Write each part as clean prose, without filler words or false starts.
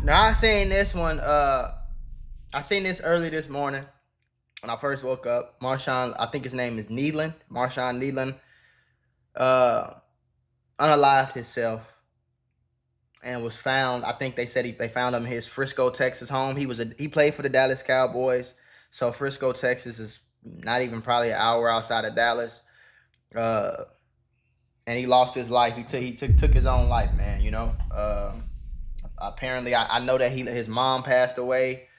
Now I seen this one. I seen this early this morning when I first woke up. Marshawn, I think his name is Kneeland. Marshawn Kneeland, uh, unalived himself and was found. I think they said they found him in his Frisco, Texas home. He played for the Dallas Cowboys, so Frisco, Texas is not even probably an hour outside of Dallas. And he lost his life. He took his own life, man. You know. Apparently, I know that his mom passed away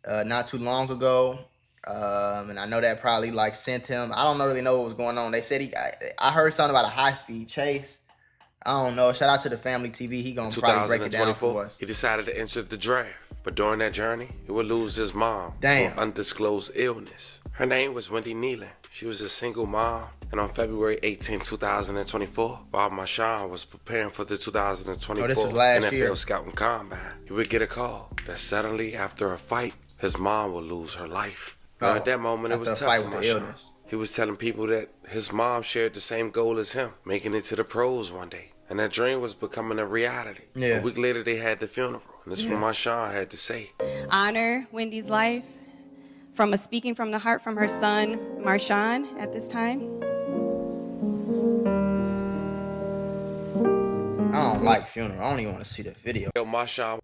not too long ago, and I know that probably like sent him. I don't really know what was going on. They said I heard something about a high-speed chase. I don't know. Shout out to the Family TV. He gonna probably break it down for us. He decided to enter the draft, but during that journey, he would lose his mom to an undisclosed illness. Her name was Wendy Kneeland. She was a single mom, and on February 18, 2024, while Marshawn was preparing for the 2024 NFL Scouting Combine, he would get a call that suddenly, after a fight, his mom would lose her life. Now, at that moment, it was tough for Marshawn. He was telling people that his mom shared the same goal as him, making it to the pros one day. And that dream was becoming a reality. A week later, they had the funeral. And this is what Marshawn had to say. Honor Wendy's life from speaking from the heart from her son, Marshawn, at this time. I don't like funeral. I don't even want to see the video. Marshawn.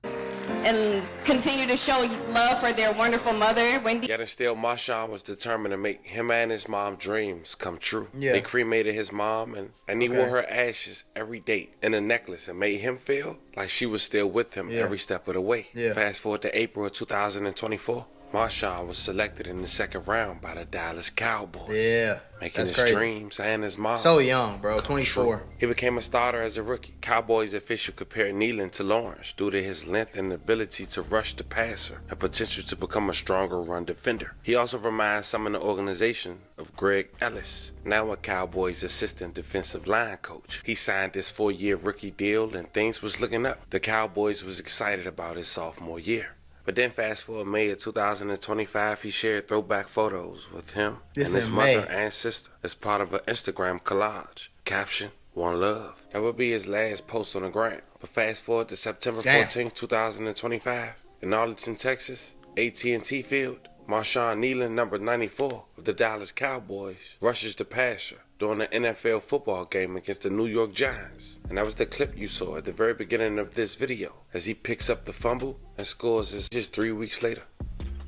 And continue to show love for their wonderful mother, Wendy. Yet and still, Marshawn was determined to make him and his mom's dreams come true. They cremated his mom, and he wore her ashes every day in a necklace and made him feel like she was still with him every step of the way. Fast forward to April of 2024. Marshawn was selected in the second round by the Dallas Cowboys. Making his dreams and his mom. So young, bro. 24. He became a starter as a rookie. Cowboys official compared Kneeland to Lawrence due to his length and ability to rush the passer and potential to become a stronger run defender. He also reminds some in the organization of Greg Ellis, now a Cowboys assistant defensive line coach. He signed this 4-year rookie deal and things was looking up. The Cowboys was excited about his sophomore year. But then fast forward May of 2025, he shared throwback photos with him and his mother and sister as part of an Instagram collage. Caption, One Love. That would be his last post on the gram. But fast forward to September 14, 2025, in Arlington, Texas, AT&T Field, Marshawn Kneeland, number 94 of the Dallas Cowboys, rushes the passer during an NFL football game against the New York Giants. And that was the clip you saw at the very beginning of this video as he picks up the fumble and scores this just 3 weeks later.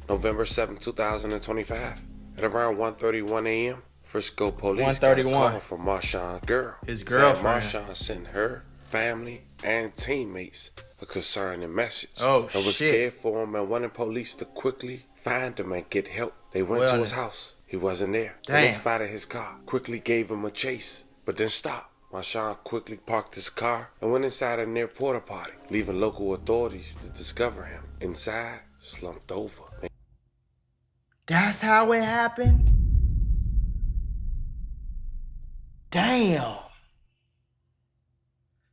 November 7, 2025, at around 1:31 a.m., Frisco police got a call from Marshawn's girl. His girlfriend. Marshawn sent her, family, and teammates a concerning message. Oh, and was scared for him and wanted police to quickly find him and get help. They went to his house. He wasn't there. They spotted his car, quickly gave him a chase, but then stopped. Marshawn quickly parked his car and went inside a near porta potty, leaving local authorities to discover him inside, slumped over. That's how it happened? Damn.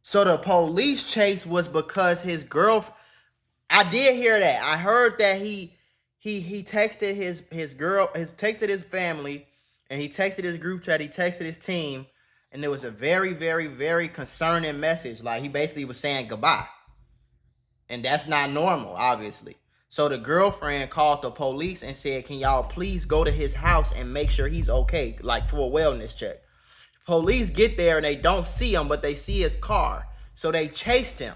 So the police chase was because his girlfriend. I did hear that. I heard that he texted his girl, texted his family, and he texted his group chat, he texted his team, and it was a very, very, very concerning message. Like, he basically was saying goodbye. And that's not normal, obviously. So the girlfriend called the police and said, can y'all please go to his house and make sure he's okay, like for a wellness check. Police get there and they don't see him, but they see his car. So they chased him.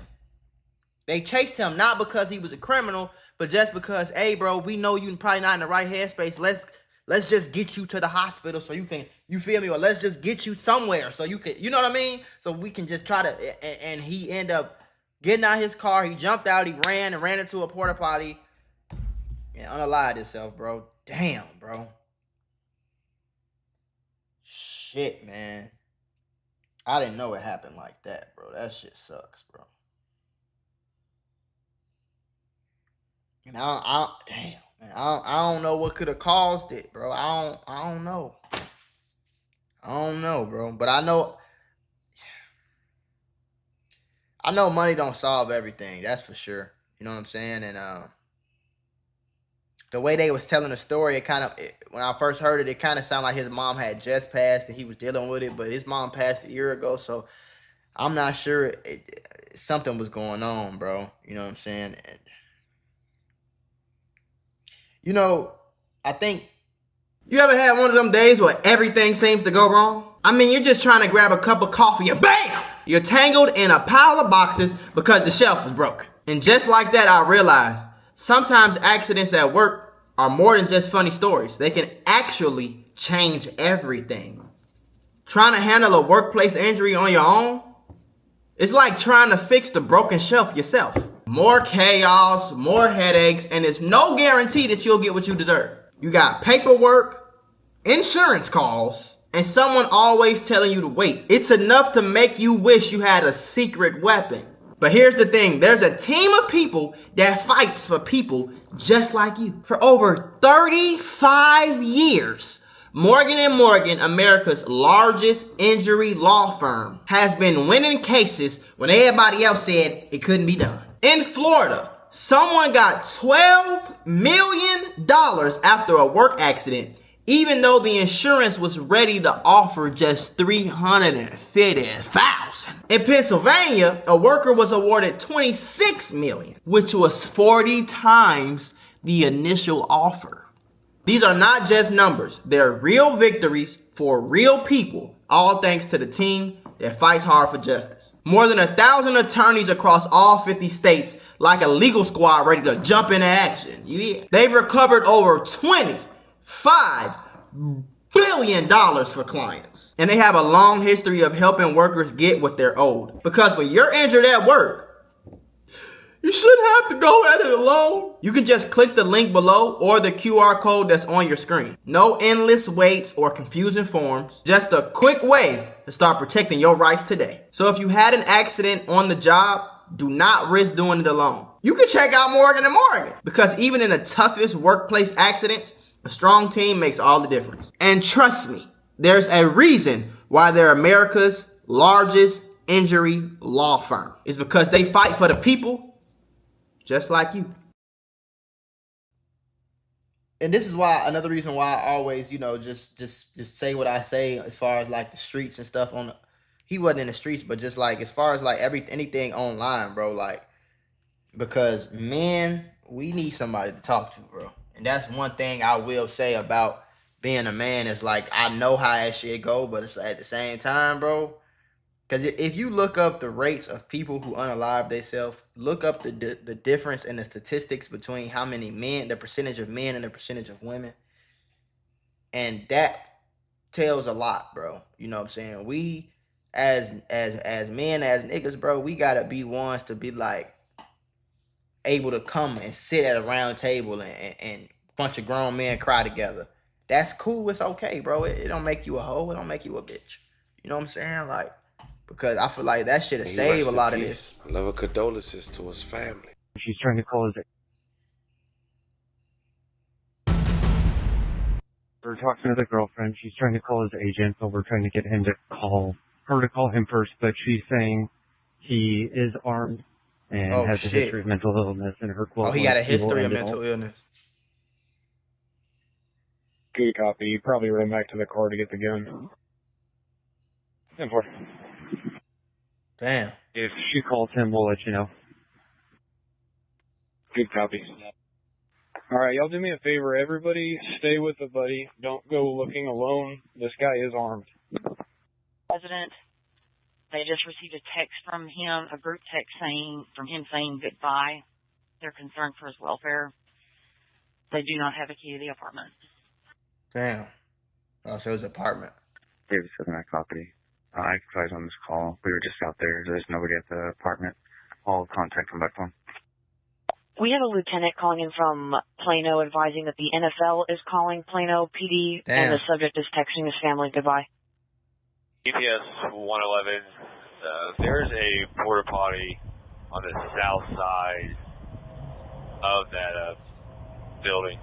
They chased him not because he was a criminal, but just because, hey, bro, we know you're probably not in the right headspace. Let's just get you to the hospital so you can, you feel me? Or let's just get you somewhere so you can, you know what I mean? So we can just try to, and he ended up getting out his car. He jumped out. He ran into a porta potty. And unalived himself, bro. Damn, bro. Shit, man. I didn't know it happened like that, bro. That shit sucks, bro. And damn, man. I don't know what could have caused it, bro. I don't know. I don't know, bro. But I know money don't solve everything. That's for sure. You know what I'm saying? And the way they was telling the story, when I first heard it kind of sounded like his mom had just passed and he was dealing with it, but his mom passed a year ago, so I'm not sure something was going on, bro. You know what I'm saying? You know, I think, you ever had one of them days where everything seems to go wrong? I mean, you're just trying to grab a cup of coffee and BAM! You're tangled in a pile of boxes because the shelf is broken. And just like that, I realized sometimes accidents at work are more than just funny stories. They can actually change everything. Trying to handle a workplace injury on your own? It's like trying to fix the broken shelf yourself. More chaos, more headaches, and it's no guarantee that you'll get what you deserve. You got paperwork, insurance calls, and someone always telling you to wait. It's enough to make you wish you had a secret weapon. But here's the thing, there's a team of people that fights for people just like you. For over 35 years, Morgan & Morgan, America's largest injury law firm, has been winning cases when everybody else said it couldn't be done. In Florida, someone got $12 million after a work accident, even though the insurance was ready to offer just $350,000. In Pennsylvania, a worker was awarded $26 million, which was 40 times the initial offer. These are not just numbers. They're real victories for real people, all thanks to the team that fights hard for justice. More than 1,000 attorneys across all 50 states, like a legal squad ready to jump into action. Yeah. They've recovered over $25 billion for clients. And they have a long history of helping workers get what they're owed. Because when you're injured at work, you shouldn't have to go at it alone. You can just click the link below or the QR code that's on your screen. No endless waits or confusing forms. Just a quick way to start protecting your rights today. So if you had an accident on the job, do not risk doing it alone. You can check out Morgan & Morgan, because even in the toughest workplace accidents, a strong team makes all the difference. And trust me, there's a reason why they're America's largest injury law firm. It's because they fight for the people just like you. And this is why, another reason why I always, just say what I say as far as like the streets and stuff he wasn't in the streets, but just like as far as like anything online, bro, like, because men, we need somebody to talk to, bro. And that's one thing I will say about being a man is like, I know how that shit go, but it's at the same time, bro, because if you look up the rates of people who unalive themselves, look up the difference in the statistics between how many men, the percentage of men and the percentage of women. And that tells a lot, bro. You know what I'm saying? We as men, as niggas, bro, we gotta be ones to be like able to come and sit at a round table and bunch of grown men cry together. That's cool. It's okay, bro. It don't make you a hoe. It don't make you a bitch. You know what I'm saying? Like, because I feel like that should have saved a lot of this. I love her condolences to his family. She's trying to call his... We're talking to the girlfriend. She's trying to call his agent, but we're trying to get him to call her to call him first. But she's saying he is armed and has a history of mental illness. And her quote, he got a history of mental illness. Good copy. You probably ran back to the car to get the gun. 10-4. Damn. If she calls him, we'll let you know. Good copy. Alright, y'all do me a favor. Everybody stay with a buddy. Don't go looking alone. This guy is armed. President, they just received a text from him, a group text from him saying goodbye. They're concerned for his welfare. They do not have a key to the apartment. Damn. Oh, so his apartment. David said my copy. I advised on this call. We were just out there. There's nobody at the apartment. All contact from by phone. We have a lieutenant calling in from Plano advising that the NFL is calling Plano PD. Damn. And the subject is texting his family goodbye. EPS 111, there's a porta potty on the south side of that building.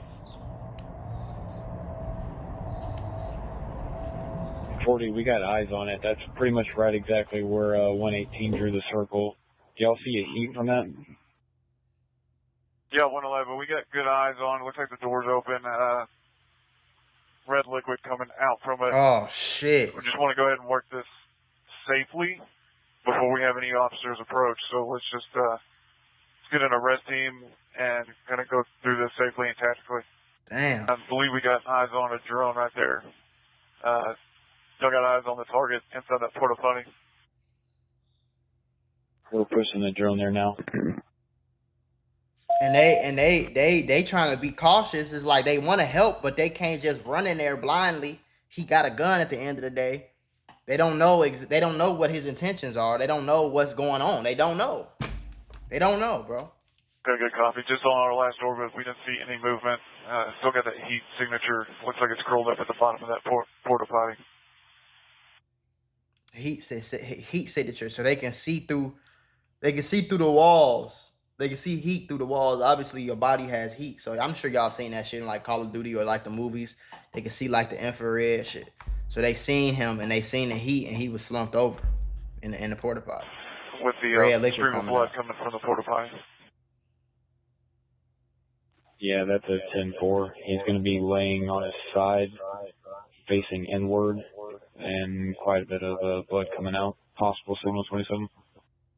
40, we got eyes on it. That's pretty much right exactly where 118 drew the circle. Do y'all see a heat on that? Yeah, 111, we got good eyes on it. Looks like the door's open. Red liquid coming out from it. Oh, shit. We just want to go ahead and work this safely before we have any officers approach. So let's get an arrest team and kind of go through this safely and tactically. Damn. I believe we got eyes on a drone right there. Still got eyes on the target inside that porta potty. We're pushing the drone there now. And they trying to be cautious. It's like they want to help, but they can't just run in there blindly. He got a gun at the end of the day. They don't know what his intentions are. They don't know what's going on. They don't know. They don't know, bro. Good copy. Just on our last orbit, we didn't see any movement. Still got that heat signature. Looks like it's curled up at the bottom of that porta potty. Heat signature, so they can see through. They can see through the walls. They can see heat through the walls. Obviously, your body has heat, so I'm sure y'all seen that shit in like Call of Duty or like the movies. They can see like the infrared shit. So they seen him and they seen the heat, and he was slumped over in the porta potty with the stream of blood coming from the porta potty. Yeah, that's a 10-4. He's going to be laying on his side, facing inward, and quite a bit of blood coming out. Possible signal 27.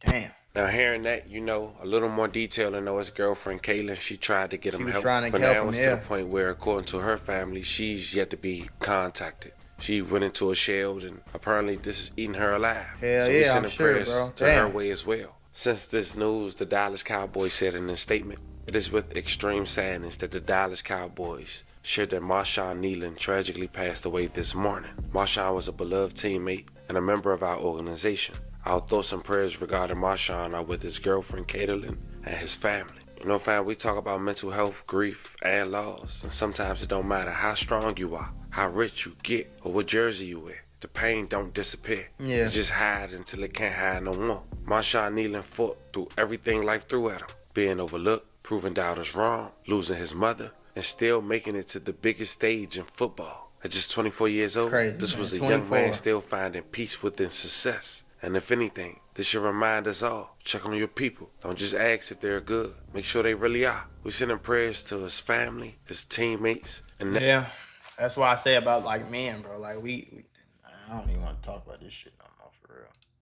Damn. Now, hearing that, you know, a little more detail to know his girlfriend, Kayla, she tried to get him help. But now it's to the point where, according to her family, she's yet to be contacted. She went into a shell, and apparently this is eating her alive. Hell so yeah, we sending prayers to her Damn. way as well. Since this news, the Dallas Cowboys said in a statement, it is with extreme sadness that the Dallas Cowboys shared that Marshawn Kneeland tragically passed away this morning. Marshawn was a beloved teammate and a member of our organization. Our thoughts and prayers regarding Marshawn are with his girlfriend, Caitlin, and his family. You know, fam, we talk about mental health, grief, and loss. And sometimes it don't matter how strong you are, how rich you get, or what jersey you wear. The pain don't disappear. Yeah. It just hide until it can't hide no more. Marshawn Kneeland fought through everything life threw at him. Being overlooked, proving doubters wrong, losing his mother, and still making it to the biggest stage in football. At just 24 years old, this was a young man still finding peace within success. And if anything, this should remind us all, check on your people. Don't just ask if they're good. Make sure they really are. We sending prayers to his family, his teammates, and yeah, that's why I say about like men, bro. Like I don't even want to talk about this shit no more for real.